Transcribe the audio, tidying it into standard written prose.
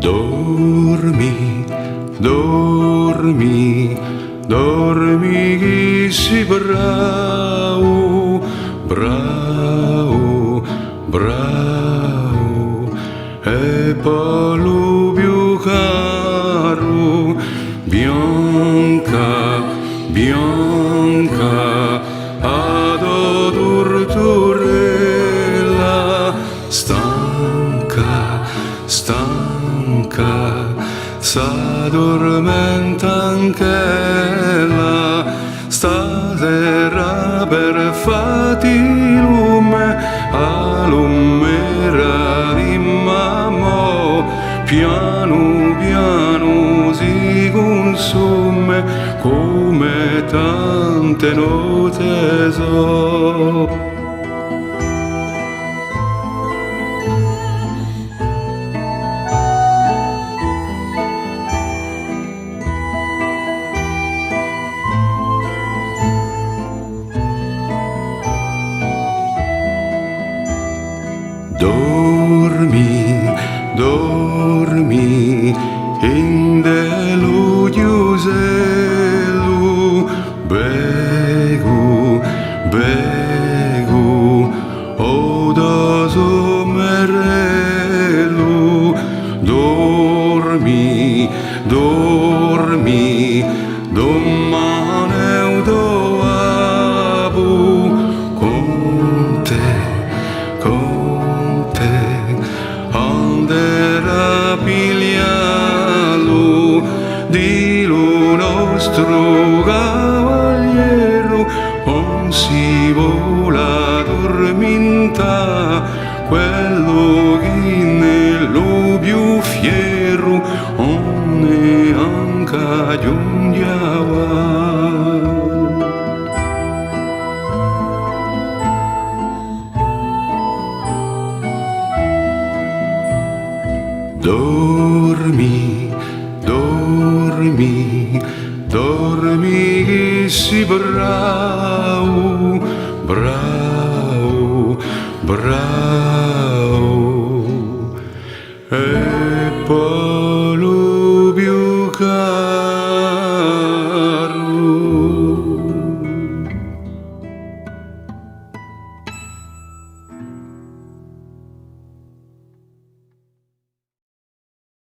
Dormi, dormi, dormi che sei bravo, bravo, bravo, e poi più caro, bianca, bianca, ad torturella, stanca, stanca, s'addormenta anch'ella, stasera per fatti lume, a lumera di mamma, piano piano si consume come tante note so. Dormi, dormi, in